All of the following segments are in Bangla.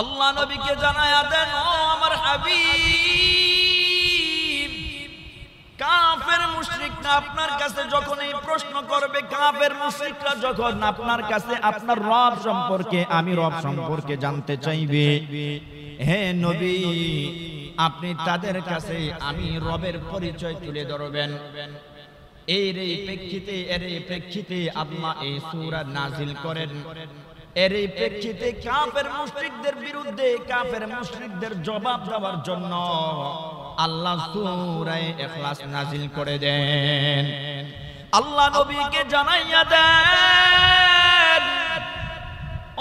আল্লাহ নবীকে জানায়া দেন, ও আমার হাবিব, কাফের মুশরিকরা আপনার কাছে যখন এই প্রশ্ন করবে, কাফের মুশরিকরা যখন আপনার কাছে আপনার রব সম্পর্কে, আমি রব সম্পর্কে জানতে চাইবে, হে নবী আপনি তাদের কাছে আমি রবের পরিচয় তুলে ধরবেন। এর প্রেক্ষিতে আল্লাহ এই সূরা নাজিল করেন। এর প্রেক্ষিতে কাফের মুশরিকদের বিরুদ্ধে, কাফের মুশরিকদের জবাব দেওয়ার জন্য আল্লাহ সূরা ইখলাস নাজিল করে দেন। আল্লাহ নবীকে জানাইয়া দেন,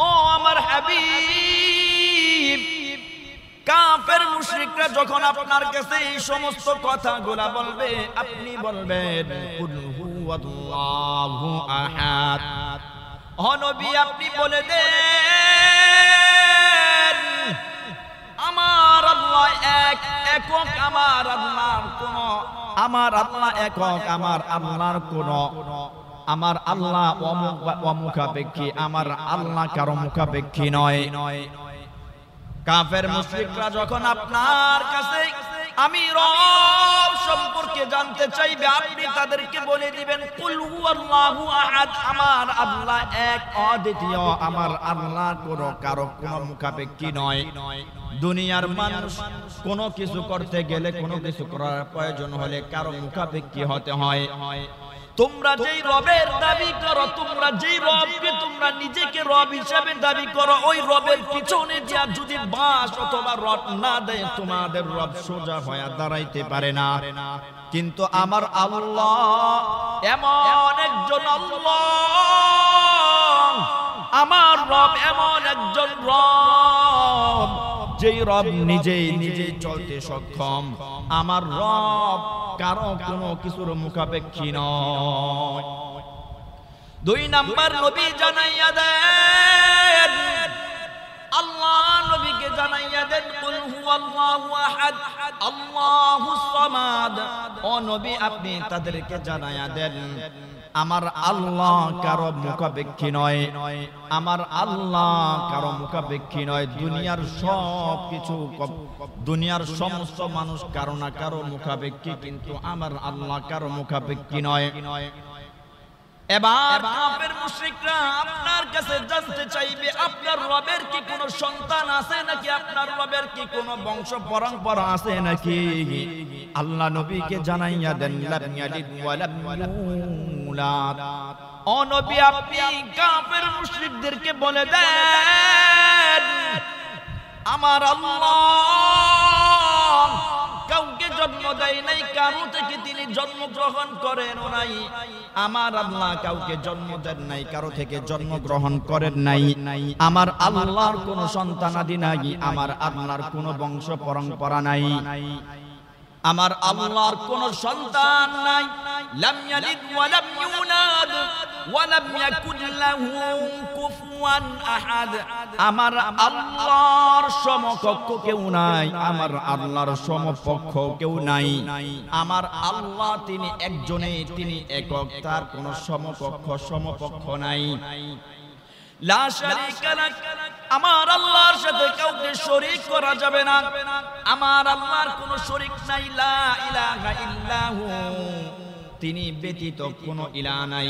ও আমার হাবিব, কাফের মুশরিকরা যখন আপনার কাছে এই সমস্ত কথাগুলা বলবে, আপনি বলবেন কুল হুয়াল্লাহু আহাদ। ও নবী আপনি বলে দেন, আমার আল্লাহ একক, আমার আল্লাহর কোন, আমার আল্লাহ একক, আমার আল্লাহর কোন, আমার আল্লাহ অমুখাপেক্ষী, আমার আল্লাহ কারো মুখাপেক্ষী নয়। কাফের মুশরিকরা যখন আপনার কাছে আমি রব সম্পর্কে জানতে চাইবে, আপনি তাদেরকে বলে দিবেন কুল হুয়াল্লাহু আহাদ, আমার আল্লাহ এক অদ্বিতীয়, আমার আল্লাহ কারো কোনো মুখাপেক্ষী নয়। দুনিয়ার মানুষ কোনো কিছু করতে গেলে, কোনো কিছু করার প্রয়োজন হলে কারো মুখাপেক্ষী হতে হয়। তোমরা যেই রবের দাবি করো, তোমরা যেই রবকে তোমরা নিজেকে রব হিসেবে দাবি করো, ওই রবের পিছনে দিয়া যদি বাঁশ অথবা রড না দেয়, তোমাদের রব সোজা হয়ে দাঁড়াইতে পারে না। কিন্তু আমার আল্লাহ এমন একজন আল্লাহ, আমার রব এমন একজন রব, যেই রব নিজেই চলতে সক্ষম। আমার রব কারো কোনো কিছুর মুখাপেক্ষী নয়। দুই নাম্বার নবী জানাইয়া দেন, আল্লাহ নবীকে জানাইয়া দেন কুল হুয়াল্লাহু আহাদ আল্লাহুস সামাদ। ও নবী আপনি তাদেরকে জানাইয়া দেন, আমার আল্লাহ কারো মুখাপেক্ষী নয়, আমার আল্লাহ কারো মুখাপেক্ষী নয়। দুনিয়ার সব কিছু, দুনিয়ার সমস্ত মানুষ কারো না কারো মুখাপেক্ষী, কিন্তু আমার আল্লাহ কারো মুখাপেক্ষী নয়। এবার কাফের মুশরিকরা আপনার কাছে জানতে চাইবে, আপনার রবের কি কোনো সন্তান আছে নাকি, আপনার রবের কি কোনো বংশ পরম্পরা আছে নাকি? আল্লাহ নবীকে জানাইয়া দেন লাম ইয়ালিদ ওয়া লাম ইউলাদ। ও নবী আপনি কাফের মুশরিকদেরকে বলে দেন, আমার আল্লাহ কাউকে জন্ম দেয় নাই, কারো থেকে তিনি জন্মগ্রহণ করেন নাই। আমার আল্লাহ কাউকে জন্ম দেন নাই, কারো থেকে জন্মগ্রহণ করেন নাই। আমার আল্লাহর কোনো সন্তানাদি নাই, আমার আল্লাহর কোনো বংশ পরম্পরা নাই, আমার আল্লাহর কোনো সন্তান নাই। লাম ইয়ালিদ ওয়া লাম ইউলাদ ওয়া লাম ইয়াকুল লাহু কুফুয়ান আহাদ। আমার আল্লাহর সমকক্ষ কেউ নাই, আমার আল্লাহর সমপক্ষ কেউ নাই। আমার আল্লাহ তিনি একজনেই, তিনি একক, তার কোনো সমপক্ষ নাই। লা শারীকা লাক, আমার আল্লাহর সাথে কাউকে শরীক করা যাবে না, আমার আল্লাহর কোনো শরীক নাই। লা ইলাহা ইল্লাহু, তিনি ব্যতীত কোনো ইলাহ নাই।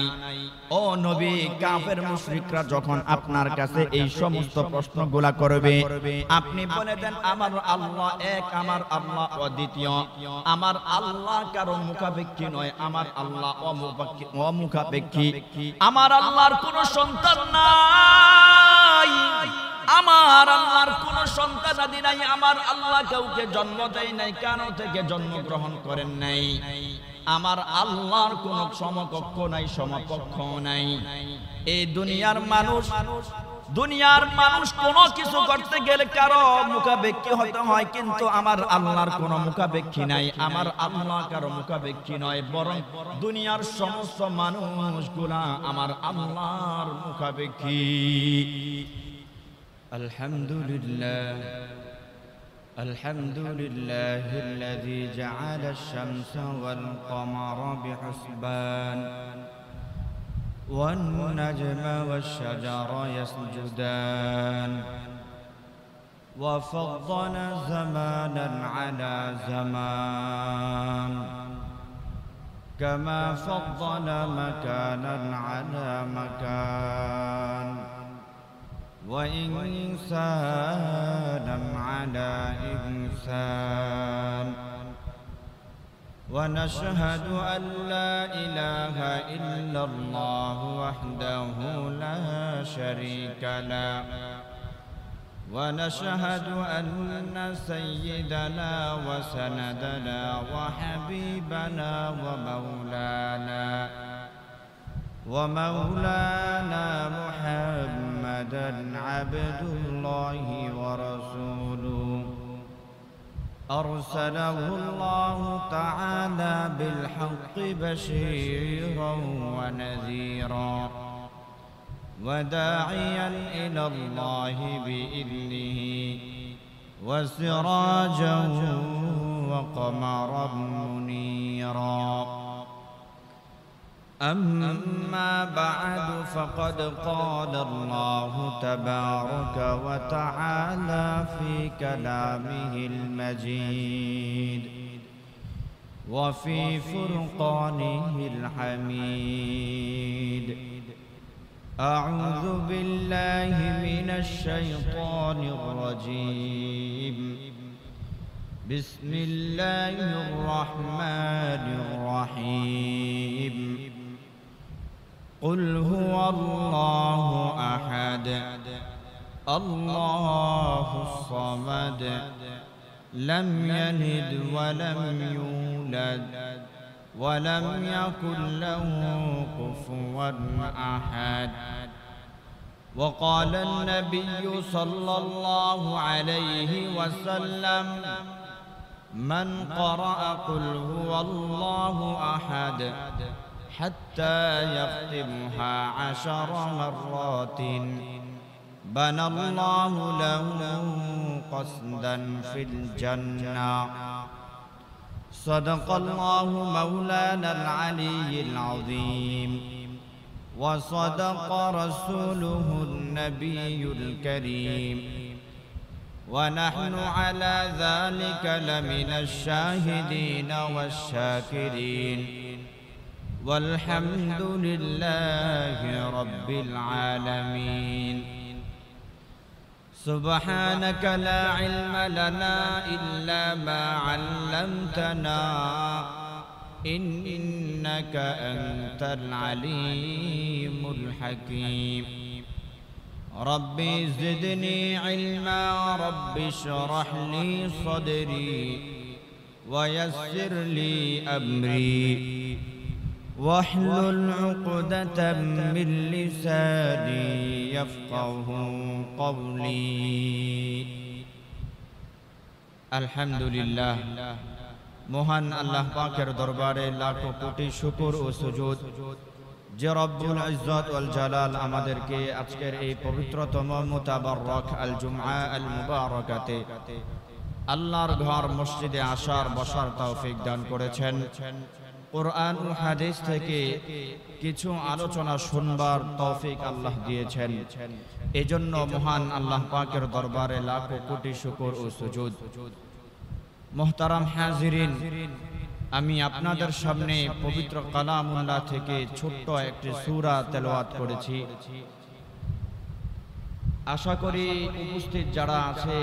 ও নবী কাফের মুশরিকরা যখন আপনার কাছে এই সমস্ত প্রশ্নগুলা করবে, আপনি বলে দেন আমার আল্লাহ এক, আমার আল্লাহ অদ্বিতীয়, আমার আল্লাহ কারো মুখাপেক্ষী নয়, আমার আল্লাহ অমুখাপেক্ষী, আমার আল্লাহর কোনো সন্তান নাই, আমার আল্লাহর কোন সন্তানাদি নাই, আমার আল্লাহ কাউকে জন্ম দেয় নাই, কারো থেকে জন্মগ্রহণ করেন নাই, আমার আল্লাহর কোন সমকক্ষ নাই, সমপক্ষ নাই। এই দুনিয়ার মানুষ কোন কিছু করতে গেলে কারো মুখাপেক্ষী হতে হয়, কিন্তু আমার আল্লাহর কোন মুখাপেক্ষী নাই, আমার আল্লাহ কারো মুখাপেক্ষী নয়, বরং দুনিয়ার সমস্ত মানুষগুলা আমার আল্লাহর মুখাপেক্ষী। আলহামদুলিল্লাহ الذي جعل الشمس والقمر بحسبان والنجم والشجر يسجدان وفضل زمانا على زمان كما فضل مكانا على مكان وإنسانا على إنسان ونشهد أن لا إله إلا الله وحده لا شريك له ونشهد أن سيدنا وسندنا وحبيبنا ومولانا محمدا عبد الله ورسوله أرسله الله تعالى بالحق بشيرا ونذيرا وداعيا إلى الله بإذنه وسراجا وقمرا منيرا أما بعد فقد قال الله تبارك وتعالى في كلامه المجيد وفي فرقانه الحميد أعوذ بالله من الشيطان الرجيم بسم الله الرحمن الرحيم قل هو الله أحد الله الصمد لم يلد ولم يولد ولم يكن له كفوا أحد وقال النبي صلى الله عليه وسلم من قرأ قل هو الله أحد حتى يختمها 10 مرات بنى الله له قصدا في الجنة صدق الله مولانا العلي العظيم وصدق رسوله النبي الكريم ونحن على ذلك لمن الشاهدين والشاكرين والحمد لله رب العالمين سبحانك لا علم لنا إلا ما علمتنا إنك أنت العليم الحكيم ربي زدني علما رب اشرح لي صدري ويسر لي أمري واحلل عقدة من لساني يفقه قولي الحمد لله মহান আল্লাহ পাকের দরবারে লাখো কোটি শুকর ও সুজুদ যে রব্বুল ইজ্জত ওয়াল জালাল আমাদেরকে আজকের এই পবিত্রতম মুতাবাররক আল জুমআ আল মুবারাকাতে আল্লাহর ঘর মসজিদে আসার বসার তৌফিক দান করেছেন কুরআন ও হাদিস থেকে কিছু আলোচনা শুনবার তৌফিক আল্লাহ দিয়েছেন এজন্য মহান আল্লাহ পাকের দরবারে লাখো কোটি শুকর ও সুজুদ মুহতারাম হাজিরিন আমি আপনাদের সামনে পবিত্র কালামুল্লাহ থেকে ছোট্ট একটি সূরা তেলাওয়াত করেছি আশা করি উপস্থিত যারা আছে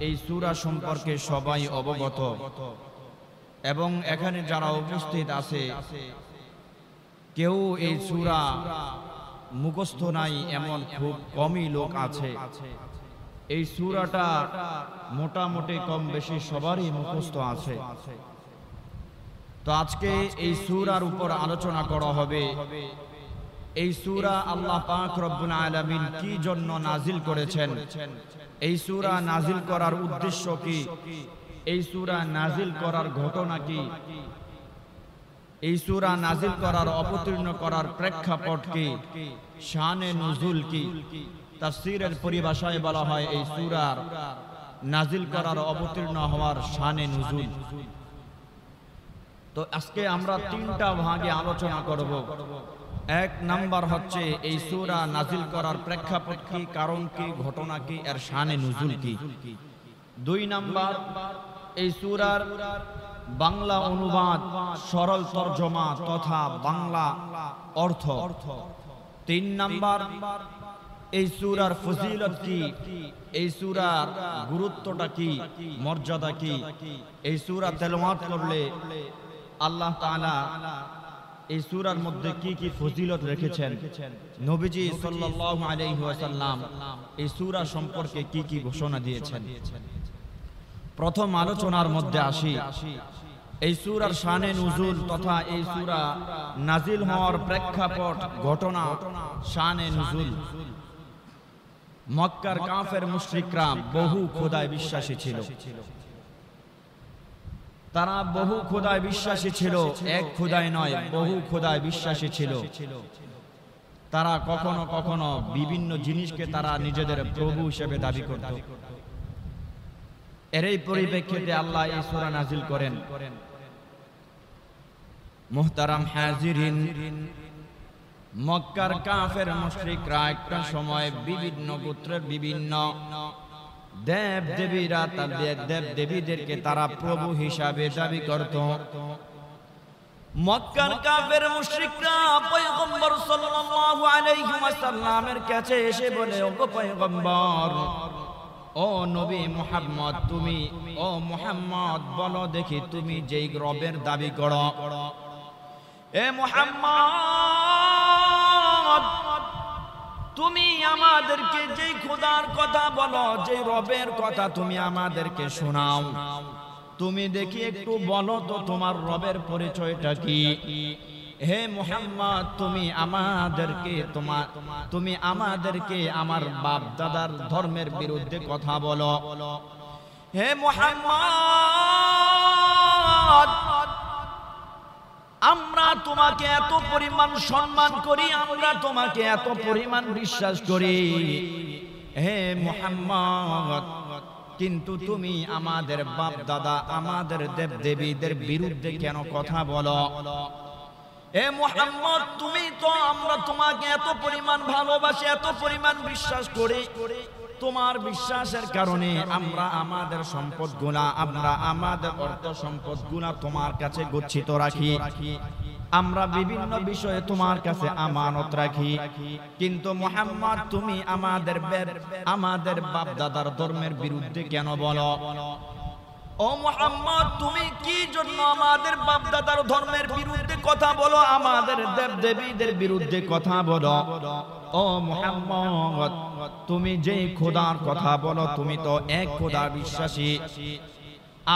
এই সূরা সম্পর্কে সবাই অবগত এবং এখানে যারা উপস্থিত আছে কেউ এই সূরা মুখস্থ নাই এমন খুব কমই লোক আছে এই সূরাটা মোটামুটি কম বেশি সবারই মুখস্থ আছে তো আজকে এই সূরার উপর আলোচনা করা হবে এই সূরা আল্লাহ পাক রব্বুল আলামিন কি জন্য নাজিল করেছেন এই সূরা নাজিল করার উদ্দেশ্য কি এই সূরা নাজিল করার ঘটনা কি এই সূরা নাজিল করার অবতীর্ণ করার প্রেক্ষাপট কি শানে নুজুল কি তাফসীরের পরিভাষায় বলা হয় এই সূরার নাজিল করার অবতীর্ণ হওয়ার শানে নুজুল তো আজকে আমরা তিনটা ভাগে আলোচনা করব এক নাম্বার হচ্ছে এই সূরা নাজিল করার প্রেক্ষাপট কি, কারণ কি, ঘটনা কি, এর শানে নুজুল কি। 2 নাম্বার এই সূরার বাংলা অনুবাদ, সরল তরজমা তথা বাংলা অর্থ। 3 নাম্বার এই সূরার ফজিলত কি, এই সূরার গুরুত্বটা কি, মর্যাদা কি, এই সূরা তেলাওয়াত করলে আল্লাহ তাআলা এই সূরার মধ্যে কি কি ফজিলত রেখেছেন, নবীজি সাল্লাল্লাহু আলাইহি ওয়াসাল্লাম এই সূরা সম্পর্কে কি কি ঘোষণা দিয়েছেন। প্রথম আলোচনার মধ্যে আসি এই সূরার শানে নুজুল তথা এই সূরা নাজিল হওয়ার প্রেক্ষাপট, ঘটনা, শানে নুজুল। মক্কার কাফের মুশরিকরা বহু খোদায় বিশ্বাসী ছিল। তারা বহু খোদায় বিশ্বাসী ছিল, এক খোদায় নয়, বহু খোদায় বিশ্বাসী ছিল। তারা কখনো কখনো বিভিন্ন জিনিসকে তারা নিজেদের প্রভু হিসেবে দাবি করত। এরই পরিপ্রেক্ষিতে আল্লাহ এই সূরা নাজিল করেন। মুহতারাম হাজিরিন, মক্কার কাফের মুশরিকরা একটা সময় বিভিন্ন গোত্রের বিভিন্ন দেব দেবীরা, তাদের দেব দেবীদেরকে তারা প্রভু হিসাবে দাবি করত। মক্কার কাফের মুশরিকরা পয়গম্বর সাল্লাল্লাহু আলাইহি ওয়াসাল্লামের কাছে এসে বলে, ওগো পয়গম্বর, ও নবী মুহাম্মদ, তুমি, ও মুহাম্মদ, বলো দেখি তুমি যেই রবের দাবি করো, এ মুহাম্মদ, তুমি আমাদেরকে যেই খোদার কথা বলো, যেই রবের কথা তুমি আমাদেরকে শোনাও, তুমি দেখি একটু বলো তো তোমার রবের পরিচয়টা কি। হে মুহাম্মদ, তুমি আমাদেরকে আমার বাপ দাদার ধর্মের বিরুদ্ধে কথা বলো। হে মুহাম্মদ, আমরা তোমাকে এত পরিমাণ সম্মান করি, আমরা তোমাকে এত পরিমাণ বিশ্বাস করি, হে মুহাম্মদ, কিন্তু তুমি আমাদের বাপ দাদা, আমাদের দেব দেবীদের বিরুদ্ধে কেন কথা বলো? হে মুহাম্মদ, তুমি তো, আমরা তোমাকে এত পরিমাণ ভালোবাসি, এত পরিমাণ বিশ্বাস করি, তোমার বিশ্বাসের কারণে আমরা আমাদের সম্পদগুলা, আমরা আমাদের অর্থ সম্পদগুলা তোমার কাছে গচ্ছিত রাখি, আমরা বিভিন্ন বিষয়ে তোমার কাছে আমানত রাখি, কিন্তু মুহাম্মদ তুমি আমাদের বাপ দাদার ধর্মের বিরুদ্ধে কেন বলো? ও মুহাম্মদ, তুমি কি জন্য আমাদের বাপ দাদার ধর্মের বিরুদ্ধে কথা বলো, আমাদের দেব দেবীদের বিরুদ্ধে কথা বলো? ও মুহাম্মদ, তুমি যেই খোদার কথা বলো, তুমি তো এক খোদা বিশ্বাসী,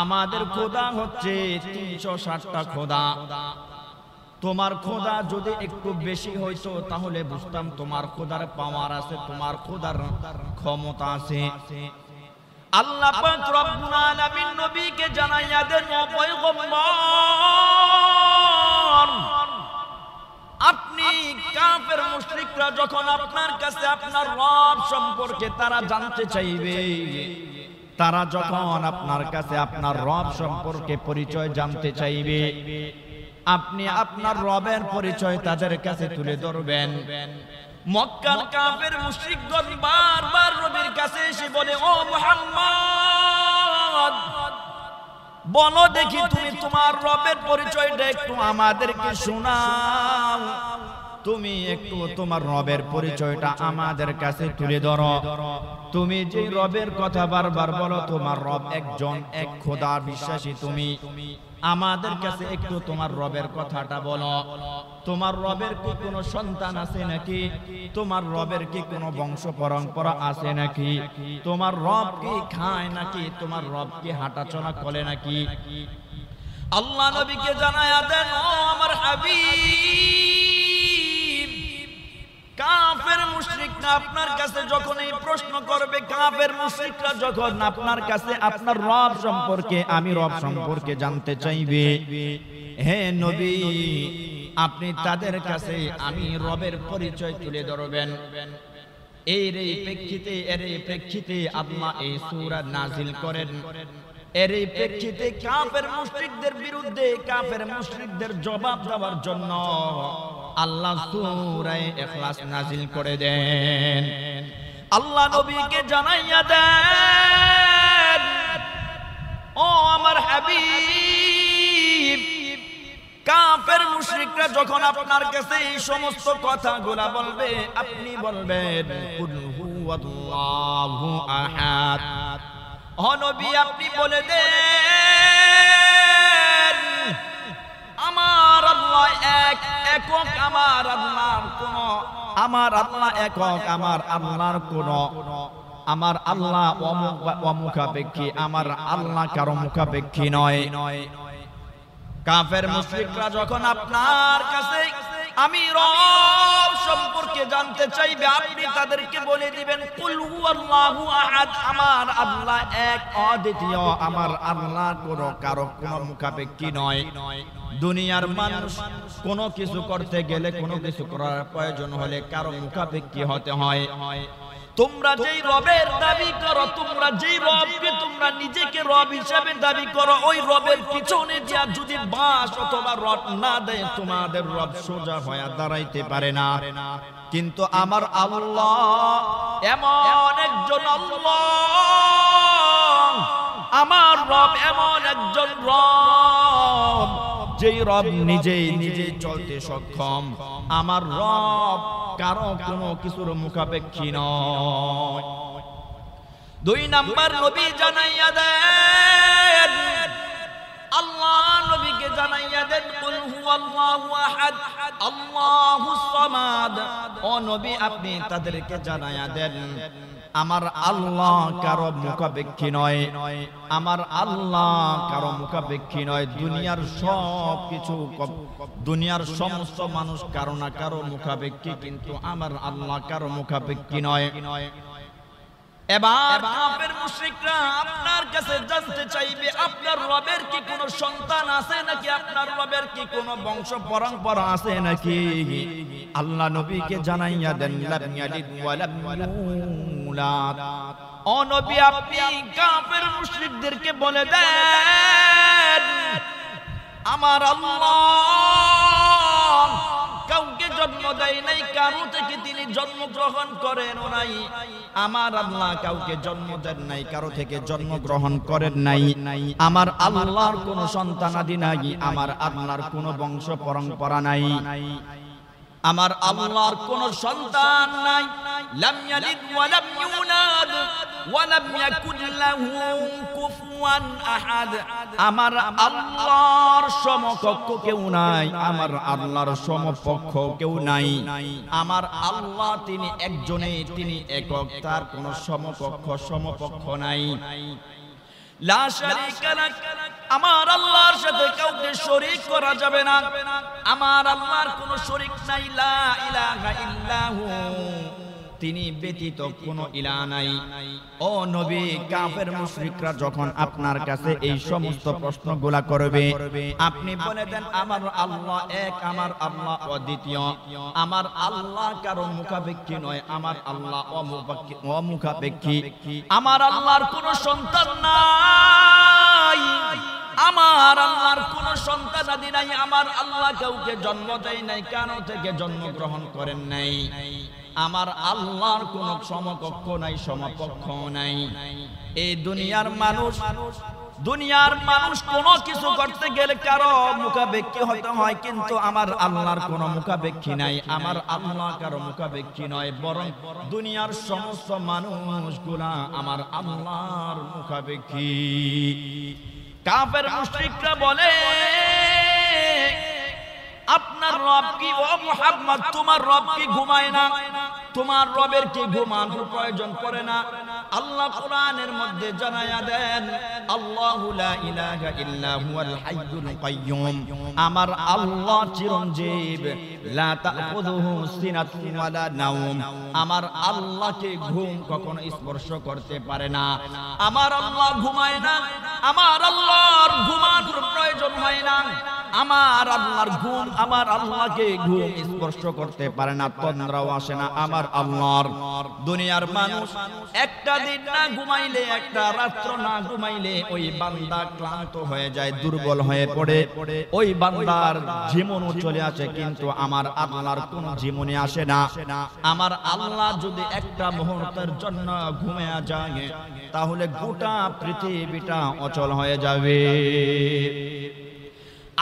আমাদের খোদা হচ্ছে 360টা খোদা। তোমার খোদা যদি একটু বেশি হইতো তাহলে বুঝতাম তোমার খোদার পাওয়ার আছে, তোমার খোদার ক্ষমতা আছে। আল্লাহ পাক রব্বুল আলামিন নবীকে জানাইয়া দেন, ও পয়গম্বর, আপনি কাফের মুশরিকরা যখন আপনার কাছে আপনার রব সম্পর্কে তারা জানতে চাইবে, তারা যখন আপনার কাছে আপনার রব সম্পর্কে পরিচয় জানতে চাইবে, আপনি আপনার রবের পরিচয় তাদের কাছে তুলে ধরবেন। মক্কার কাফের মুশরিকগণ বারবার নবীর কাছে এসে বলে, ও মুহাম্মদ, বলো দেখি তুমি তোমার রবের পরিচয়টা একটু আমাদেরকে শোনাও, তুমি একটু তোমার রবের পরিচয়টা আমাদের কাছে তুলে ধরো। তুমি যে রবের কথা বারবার বলো, তোমার রব একজন, এক খোদা বিশ্বাসী, তুমি আমাদের কাছে একটু তোমার রবের কথাটা বলো। তোমার রবের কি কোনো সন্তান আছে নাকি? তোমার রবের কি কোনো বংশ পরম্পরা আছে নাকি? তোমার রব কি খায় নাকি? তোমার রব কি হাঁটাচলা করে নাকি? আল্লাহ নবীকে জানায়া দেন, ও আমার হাবিব, কাফের মুশরিকরা আপনার কাছে যখন এই প্রশ্ন করবে, কাফের মুশরিকরা যখন আপনার কাছে আপনার রব সম্পর্কে, আমি রব সম্পর্কে জানতে চাইবে, হে নবী, আপনি তাদের কাছে আমি রবের পরিচয় তুলে ধরবেন। এর প্রেক্ষিতে আল্লাহ এই সূরা নাজিল করেন। এর প্রেক্ষিতে কাফের মুশরিকদের বিরুদ্ধে, কাফের মুশরিকদের জবাব দেওয়ার জন্য আল্লাহ সূরা ইখলাস নাজিল করে দেন। আল্লাহ নবীকে জানাইয়া দেন, ও আমার হাবিব, কাফের মুশরিকরা যখন আপনার কাছে এই সমস্ত কথাগুলা বলবে, আপনি বলবেন কুল হুয়াল্লাহু আহাদ। ও নবী, আপনি বলে দেন আমার আল্লাহ এক, একক। আমার আল্লাহর কোন, আমার আল্লাহ একক, আমার আল্লাহর কোন, আমার আল্লাহ অমুখাপেক্ষী, আমার আল্লাহ কারো মুখাপেক্ষী নয়। কাফের মুশরিকরা যখন আপনার কাছে আমি রব সম্পর্কে জানতে চাইবে, আপনি তাদেরকে বলে দিবেন কুল হুয়াল্লাহু আহাদ, আমার আল্লাহ এক, অদ্বিতীয়, আমার আল্লাহ কারো কোনো মুখাপেক্ষী নয়। দুনিয়ার মানুষ কোনো কিছু করতে গেলে, কোনো কিছু করার প্রয়োজন হলে কারো মুখাপেক্ষী হতে হয়। তোমরা যেই রবের দাবি করো, তোমরা যেই রবকে তোমরা নিজেকে রব হিসেবে দাবি করো, ওই রবের পিছনে যা যদি বাঁশ অথবা রড না দেয়, তোমাদের রব সোজা হয়ে দাঁড়াইতে পারে না। কিন্তু আমার আল্লাহ এমন একজন আল্লাহ, আমার রব এমন একজন রব, যেই রব নিজেই চলতে সক্ষম। আমার রব কারো কোনো কিছুর মুখাপেক্ষী নয়। দুই নাম্বার নবী জানাইয়া দেন, আল্লাহ নবীকে জানাইয়া দেন কুল হুয়াল্লাহু আহাদ আল্লাহুস সামাদ। ও নবী, আপনি তাদেরকে জানাইয়া দেন আমার আল্লাহ কারো মুখাপেক্ষী নয়, আমার আল্লাহ কারো মুখাপেক্ষী নয়। দুনিয়ার সব কিছু, দুনিয়ার সমস্ত মানুষ কারো না কারো মুখাপেক্ষী, কিন্তু আমার আল্লাহ কারো মুখাপেক্ষী নয়। এবার কাফের মুশরিকরা আপনার কাছে জানতে চাইবে, আপনার রবের কি কোনো সন্তান আছে নাকি, আপনার রবের কি কোনো বংশ পরম্পরা আছে নাকি? আল্লাহ নবীকে জানাইয়া দেন লাম ইয়ালিদ ওয়া লাম ইউলাদ। ও নবী, আপনি কাফের মুশরিকদেরকে বলে দেন আমার আল্লাহ কাউকে জন্ম দেয় নাই, কারো থেকে তিনি জন্মগ্রহণ করেন নাই। আমার আল্লাহ কাউকে জন্ম দেন নাই, কারো থেকে জন্মগ্রহণ করেন নাই। আমার আল্লাহর কোনো সন্তানাদি নাই, আমার আল্লাহর কোনো বংশ পরম্পরা নাই, আমার আল্লাহর কোনো সন্তান নাই। লাম ইয়ালিদ ওয়া লাম ইউলাদ ওয়া লাম ইয়াকুল লাহু কুফুয়ান আহাদ। আমার আল্লাহর সমকক্ষ কেউ নাই, আমার আল্লাহর সমপক্ষ কেউ নাই। আমার আল্লাহ তিনি একজনেই, তিনি একক, তার কোনো সমপক্ষ নাই। লা শারীকা লাক, আমার আল্লাহর সাথে কাউকে শরীক করা যাবে না। আমার আল্লাহর কোনো শরীক নাই। লা ইলাহা ইল্লাহু, তিনি ব্যতীত কোনো ইলাহ নাই। ও নবী, কাফের মুশরিকরা যখন আপনার কাছে এই সমস্ত প্রশ্নগুলা করবে, আপনি বলে দেন আমার আল্লাহ এক, আমার আল্লাহ অদ্বিতীয়, আমার আল্লাহ কারো মুখাপেক্ষী নয়, আমার আল্লাহ অমুখাপেক্ষী, আমার আল্লাহর কোনো সন্তান নাই, আমার আল্লাহর কোনো সন্তানাদি নাই, আমার আল্লাহ কাউকে জন্ম দেয় নাই, কারো থেকে জন্মগ্রহণ করেন নাই, আমার আল্লাহর কোনো সমকক্ষ নাই, সমপক্ষ নাই। এই দুনিয়ার মানুষ কোনো কিছু করতে গেলে কারো মুখাপেক্ষী হতে হয়, কিন্তু আমার আল্লাহর কোনো মুখাপেক্ষী নাই, আমার আল্লাহ কারো মুখাপেক্ষী নয়, বরং দুনিয়ার সমস্ত মানুষগুলা আমার আল্লাহর মুখাপেক্ষী। কাফের মুশরিকরা বলে আপনার রব কি, ও মুহাম্মদ তোমার রব কি ঘুমায় না? তোমার রবের কি ঘুমানোর প্রয়োজন পড়ে না? আল্লাহ কোরআনের মধ্যে জানায়া দেন আল্লাহু লা ইলাহা ইল্লা হুয়াল হাইয়ুল কাইয়্যুম। আমার আল্লাহ চিরঞ্জীব, লা তাখুযুহু সিনাতুন ওয়ালা নাওম। আমার আল্লাহকে ঘুম কখনো স্পর্শ করতে পারে না। আমার আল্লাহ ঘুমায় না, আমার আল্লাহর ঘুমানোর প্রয়োজন হয় না। আমার আল্লাহর ঘুম আমার আল্লাহকে ঘুম স্পর্শ করতে পারে না, তন্দ্রাও আসে না আমার আল্লাহর। দুনিয়ার মানুষ একটা দিন না ঘুমাইলে, একটা রাত্র না ঘুমাইলে ওই বান্দা ক্লান্ত হয়ে যায়, দুর্বল হয়ে পড়ে, ওই বান্দার জীবনও চলে আসে। কিন্তু আমার আল্লাহর কোন জীবনে আসে না। আমার আল্লাহ যদি একটা মুহূর্তের জন্য ঘুমিয়ে যায় তাহলে গোটা পৃথিবীটা অচল হয়ে যাবে।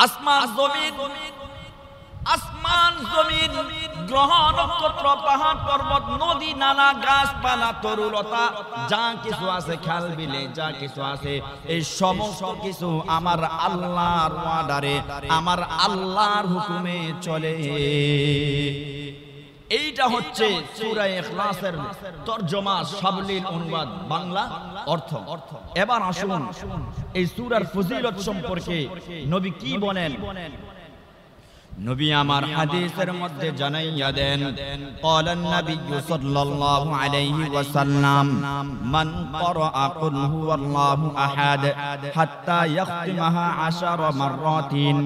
আসমান জমিন গ্রহ নক্ষত্র পাহাড় পর্বত নদী নালা গাছপালা তরুলতা যা কিছু আছে, খাল বিলে যা কিছু আছে, এই সমস্ত কিছু আমার আল্লাহর অর্ডারে আমার আল্লাহর হুকুমে চলে। এইটা হচ্ছে সূরা ইখলাসের তরজমা, সাবলীল অনুবাদ, বাংলা অর্থ। এবার আসুন এই সূরার ফজিলত সম্পর্কে নবী কি বলেন। নবী আমার হাদিসের মধ্যে জানাইয়া দেন, ক্বালান নাবিয়্যু সাল্লাল্লাহু আলাইহি ওয়াসাল্লাম, মান ক্বারাআ কুল হুয়াল্লাহু আহাদ হাত্তা ইয়াখতিমাহা 10 মাররাতিন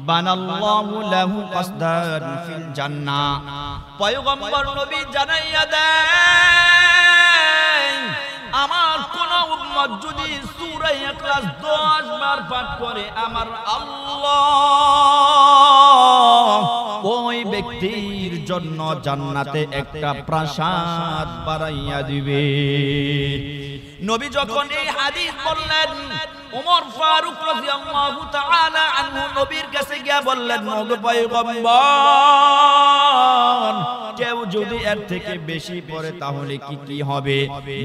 বানাল্লাহু লাহু কসদান ফিল জান্নাহ। পয়গম্বর নবী জানাইয়া দেন, আমার কোন উম্মত যদি সূরা ইখলাস 10 বার পাঠ করে আমার আল্লাহ ওই ব্যক্তির জন্য জান্নাতে একটা প্রাসাদ বানাইয়া দিবে। নবী যখন এই হাদিস বললেন, ওমর ফারুক রাদিয়াল্লাহু তাআলা আনহু নবীর কাছে গিয়ে বললেন, ওগো পয়গম্বর, কেউ যদি এর থেকে বেশি পড়ে তাহলে কি হবে?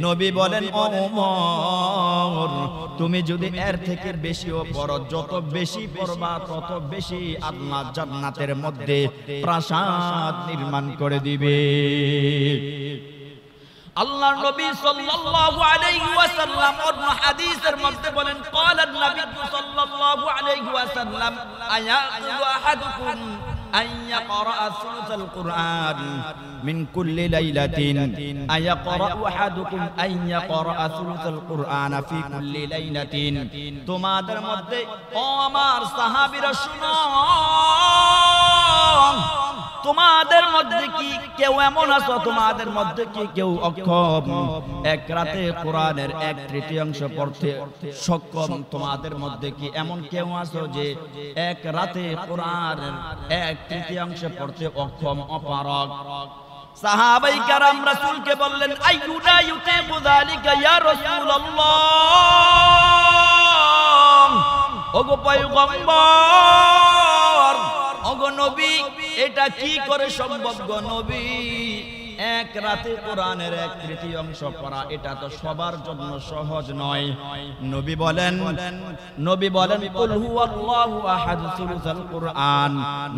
নবী বলেন, ও ওমর, তুমি যদি এর থেকে বেশিও পড়ো, যত বেশি পড়বা তত বেশি আল্লাহ জান্নাতের মধ্যে প্রাসাদ নির্মাণ করে দিবে। আল্লাহর নবী সাল্লাল্লাহু আলাইহি ওয়াসাল্লাম অন্য হাদিসের মধ্যে বলেন, ক্বালান নবী সাল্লাল্লাহু আলাইহি ওয়াসাল্লাম, আয়াকুলু আহাদুকুম আন ইয়াকরা সুলুসাল কুরআন মিন কুল্লি লাইলাতিন, আয়াকরা আহাদুকুম আন ইয়াকরা সুলুসাল কুরআন ফি কুল্লি লাইলাতিন। তোমাদের মধ্যে ও আমার সাহাবীরা শুনো, তোমাদের মধ্যে কি কেউ এমন আছো, তোমাদের মধ্যে কি কেউ অক্ষম এক রাতে কোরআনের 1/3 পড়তে সক্ষম? তোমাদের মধ্যে কি এমন কেউ আছো যে এক রাতে কোরআনের 1/3 পড়তে অক্ষম, অপারগ? সাহাবাই কেরাম রাসূলকে বললেন, আইয়ুনা ইউতিকু যালিকা ইয়া রাসূলুল্লাহ। ওগো পয়গম্বর, ওগো নবী, এটা কি করে সম্ভব গো নবী? এক রাতে কোরআনের 1/3 পড়া এটা তো সবার জন্য সহজ নয়। নবী বলেন কুল হুয়াল্লাহু আহাদ সুলুসাল কুরআন।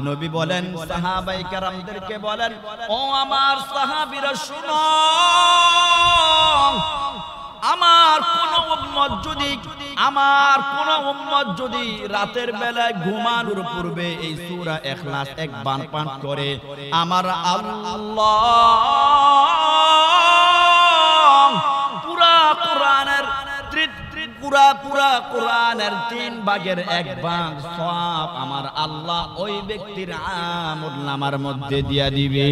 নবী বলেন সাহাবায়ে কেরামদেরকে বলেন, ও আমার সাহাবীরা শুনো, আমার কোন উম্মত যদি রাতের বেলায় ঘুমানোর পূর্বে এই সূরা ইখলাস একবার পাঠ করে, আমার আল্লাহ পুরা কোরআনের 3 ভাগের 1 ভাগ সওয়াব আমার আল্লাহ ওই ব্যক্তির আমলনামার মধ্যে দিয়া দিবে।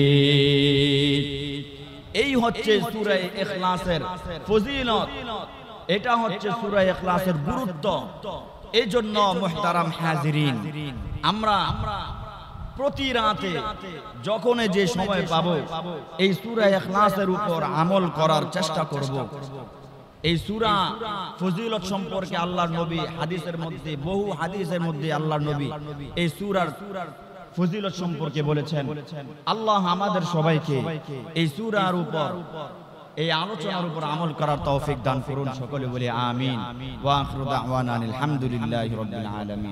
এই হচ্ছে সূরা ইখলাসের ফজিলত, এটা হচ্ছে সূরা ইখলাসের গুরুত্ব। এজন্য মুহতারাম হাজিরিন, আমরা প্রতি রাতে যখন যে সময় পাবো এই সূরা ইখলাসের উপর আমল করার চেষ্টা করব। এই সূরা ফজিলত সম্পর্কে আল্লাহর নবী হাদিসের মধ্যে, বহু হাদিসের মধ্যে আল্লাহর নবী এই সূরার ফজিলত সম্পর্কে বলেছেন। আল্লাহ আমাদের সবাইকে এই সূরার উপর, এই আলোচনার উপর আমল করার তৌফিক দান করুন। সকলে বলে আমিন। ওয়া আখিরু দাওয়ানা আলহামদুলিল্লাহি রাব্বিল আলামিন।